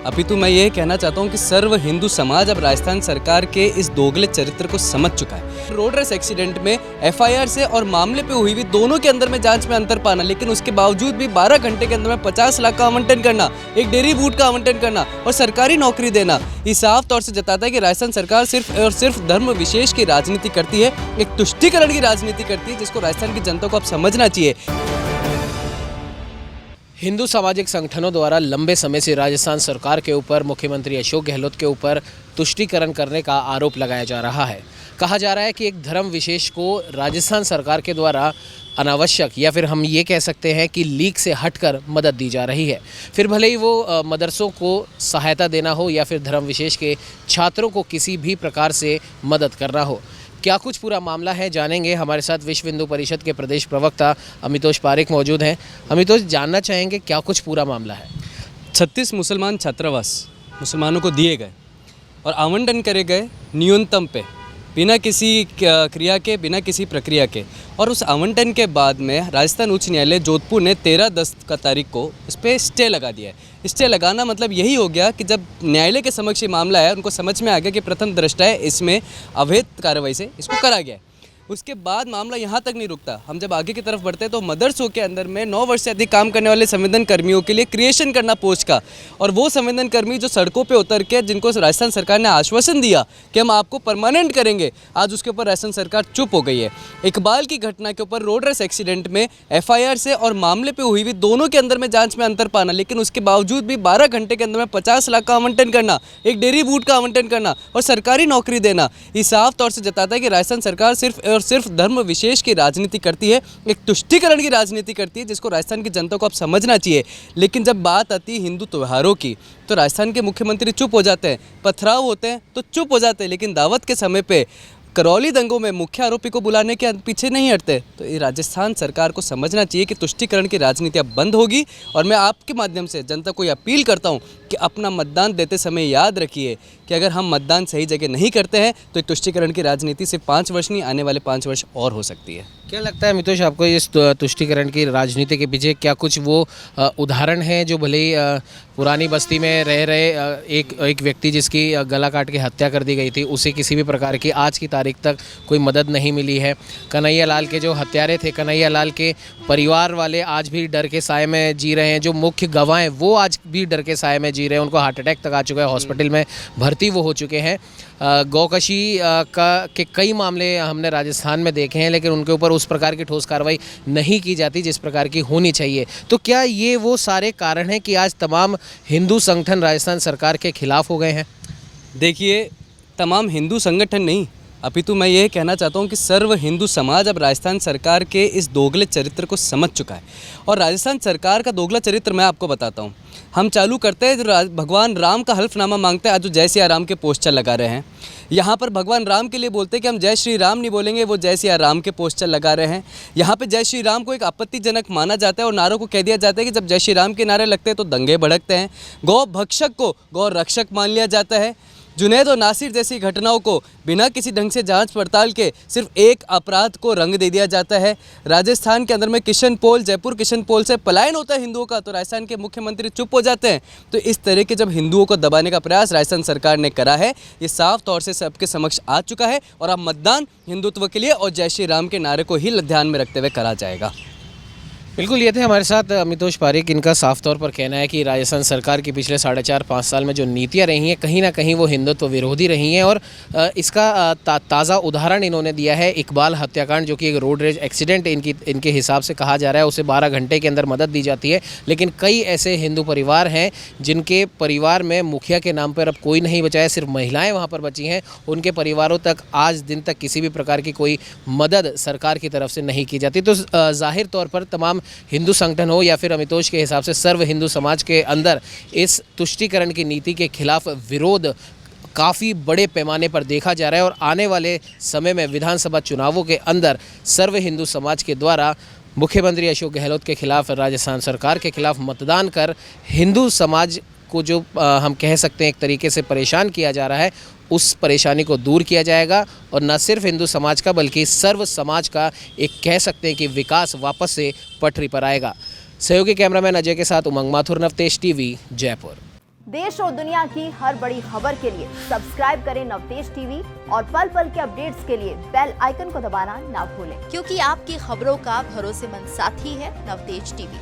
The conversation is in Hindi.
अपितु मैं ये कहना चाहता हूँ कि सर्व हिंदू समाज अब राजस्थान सरकार के इस दोगले चरित्र को समझ चुका है। रोड रेस एक्सीडेंट में एफआईआर से और मामले पे हुई दोनों के अंदर में जांच में अंतर पाना, लेकिन उसके बावजूद भी 12 घंटे के अंदर में 50 लाख का आवंटन करना, एक डेयरी बूट का आवंटन करना और सरकारी नौकरी देना, ये साफ तौर से जताता है कि राजस्थान सरकार सिर्फ और सिर्फ धर्म विशेष की राजनीति करती है, एक तुष्टीकरण की राजनीति करती है, जिसको राजस्थान की जनता को अब समझना चाहिए। हिंदू सामाजिक संगठनों द्वारा लंबे समय से राजस्थान सरकार के ऊपर मुख्यमंत्री अशोक गहलोत के ऊपर तुष्टीकरण करने का आरोप लगाया जा रहा है। कहा जा रहा है कि एक धर्म विशेष को राजस्थान सरकार के द्वारा अनावश्यक या फिर हम ये कह सकते हैं कि लीक से हटकर मदद दी जा रही है। फिर भले ही वो मदरसों को सहायता देना हो या फिर धर्म विशेष के छात्रों को किसी भी प्रकार से मदद करना हो। क्या कुछ पूरा मामला है जानेंगे। हमारे साथ विश्व हिंदू परिषद के प्रदेश प्रवक्ता अमितोष पारिक मौजूद हैं। अमितोष, जानना चाहेंगे क्या कुछ पूरा मामला है। 36 मुसलमान छात्रावास मुसलमानों को दिए गए और आवंटन करे गए न्यूनतम पे, बिना किसी क्रिया के, बिना किसी प्रक्रिया के। और उस आवंटन के बाद में राजस्थान उच्च न्यायालय जोधपुर ने 13/10 का तारीख को इस पर स्टे लगा दिया है। स्टे लगाना मतलब यही हो गया कि जब न्यायालय के समक्ष ये मामला है, उनको समझ में आ गया कि प्रथम दृष्टया इसमें अवैध कार्रवाई से इसको करा गया है। उसके बाद मामला यहाँ तक नहीं रुकता। हम जब आगे की तरफ बढ़ते हैं तो मदरसों के अंदर में 9 वर्ष से अधिक काम करने वाले संवेदन कर्मियों के लिए क्रिएशन करना पोस्ट का, और वो संवेदन कर्मी जो सड़कों पे उतर के, जिनको राजस्थान सरकार ने आश्वासन दिया कि हम आपको परमानेंट करेंगे, आज उसके ऊपर राजस्थान सरकार चुप हो गई है। इकबाल की घटना के ऊपर रोड रेस एक्सीडेंट में एफआईआर से और मामले पर हुई दोनों के अंदर में जाँच में अंतर पाना, लेकिन उसके बावजूद भी 12 घंटे के अंदर में 50 लाख का आवंटन करना, एक डेयरी बूट का आवंटन करना और सरकारी नौकरी देना, ये साफ तौर से जताता है कि राजस्थान सरकार सिर्फ और सिर्फ धर्म विशेष की राजनीति करती है, एक तुष्टीकरण की राजनीति करती है, जिसको राजस्थान की जनता को अब समझना चाहिए। लेकिन जब बात आती है हिंदू त्योहारों की तो राजस्थान के मुख्यमंत्री चुप हो जाते हैं, पथराव होते हैं तो चुप हो जाते हैं, लेकिन दावत के समय पे करौली दंगों में मुख्य आरोपी को बुलाने के पीछे नहीं हटते। तो ये राजस्थान सरकार को समझना चाहिए कि तुष्टीकरण की राजनीति अब बंद होगी। और मैं आपके माध्यम से जनता को अपील करता हूँ कि अपना मतदान देते समय याद रखिए कि अगर हम मतदान सही जगह नहीं करते हैं तो तुष्टीकरण की राजनीति सिर्फ 5 वर्ष नहीं, आने वाले 5 वर्ष और हो सकती है। क्या लगता है अमितोष आपको इस तुष्टीकरण की राजनीति के पीछे क्या कुछ वो उदाहरण है जो भले ही पुरानी बस्ती में रह रहे एक व्यक्ति जिसकी गला काट के हत्या कर दी गई थी, उसे किसी भी प्रकार की आज की तारीख तक कोई मदद नहीं मिली है। कन्हैया लाल के जो हत्यारे थे, कन्हैया लाल के परिवार वाले आज भी डर के साए में जी रहे हैं। जो मुख्य गवाह हैं वो आज भी डर के साए में जी रहे हैं, उनको हार्ट अटैक तक आ चुका है, हॉस्पिटल में भर्ती वो हो चुके हैं। गौकशी के कई मामले हमने राजस्थान में देखे हैं, लेकिन उनके ऊपर उस प्रकार की ठोस कार्रवाई नहीं की जाती जिस प्रकार की होनी चाहिए। तो क्या ये वो सारे कारण हैं कि आज तमाम हिंदू संगठन राजस्थान सरकार के खिलाफ हो गए हैं? देखिए, तमाम हिंदू संगठन नहीं, अपितु मैं ये कहना चाहता हूँ कि सर्व हिंदू समाज अब राजस्थान सरकार के इस दोगले चरित्र को समझ चुका है। और राजस्थान सरकार का दोगला चरित्र मैं आपको बताता हूँ। हम चालू करते हैं, भगवान राम का हल्फनामा मांगते हैं, आज जो जय सिया राम के पोस्टर लगा रहे हैं। यहाँ पर भगवान राम के लिए बोलते हैं कि हम जय श्री राम नहीं बोलेंगे, वो जय सिया राम के पोस्टर लगा रहे हैं। यहाँ पे जय श्री राम को एक आपत्तिजनक माना जाता है और नारों को कह दिया जाता है कि जब जय श्री राम के नारे लगते हैं तो दंगे भड़कते हैं। गौ भक्षक को गौ रक्षक मान लिया जाता है। जुनैद और नासिर जैसी घटनाओं को बिना किसी ढंग से जांच पड़ताल के सिर्फ एक अपराध को रंग दे दिया जाता है। राजस्थान के अंदर में किशन पोल, जयपुर किशन पोल से पलायन होता है हिंदुओं का, तो राजस्थान के मुख्यमंत्री चुप हो जाते हैं। तो इस तरह के जब हिंदुओं को दबाने का प्रयास राजस्थान सरकार ने करा है, ये साफ तौर से सबके समक्ष आ चुका है। और अब मतदान हिंदुत्व के लिए और जय श्री राम के नारे को ही ध्यान में रखते हुए करा जाएगा। बिल्कुल, ये थे हमारे साथ अमितोष पारिक। इनका साफ तौर पर कहना है कि राजस्थान सरकार की पिछले 4.5-5 साल में जो नीतियां रही हैं, कहीं ना कहीं वो हिंदुत्व विरोधी रही हैं। और इसका ताज़ा उदाहरण इन्होंने दिया है इकबाल हत्याकांड, जो कि एक रोड रेज एक्सीडेंट इनके हिसाब से कहा जा रहा है। उसे 12 घंटे के अंदर मदद दी जाती है, लेकिन कई ऐसे हिंदू परिवार हैं जिनके परिवार में मुखिया के नाम पर अब कोई नहीं बचा है, सिर्फ महिलाएँ वहाँ पर बची हैं। उनके परिवारों तक आज दिन तक किसी भी प्रकार की कोई मदद सरकार की तरफ से नहीं की जाती। तो जाहिर तौर पर तमाम हिंदू संगठन हो या फिर अमितोष के हिसाब से सर्व हिंदू समाज के अंदर इस तुष्टीकरण की नीति के खिलाफ विरोध काफ़ी बड़े पैमाने पर देखा जा रहा है। और आने वाले समय में विधानसभा चुनावों के अंदर सर्व हिंदू समाज के द्वारा मुख्यमंत्री अशोक गहलोत के खिलाफ, राजस्थान सरकार के खिलाफ मतदान कर हिंदू समाज को जो हम कह सकते हैं एक तरीके से परेशान किया जा रहा है, उस परेशानी को दूर किया जाएगा। और न सिर्फ हिंदू समाज का बल्कि सर्व समाज का एक कह सकते हैं कि विकास वापस से पटरी पर आएगा। सहयोगी कैमरामैन अजय के साथ उमंग माथुर, नवतेज टीवी, जयपुर। देश और दुनिया की हर बड़ी खबर के लिए सब्सक्राइब करें नवतेज टीवी और पल पल के अपडेट्स के लिए बेल आइकन को दबाना ना भूलें, क्योंकि आपकी खबरों का भरोसेमंद साथी है नवतेज टीवी।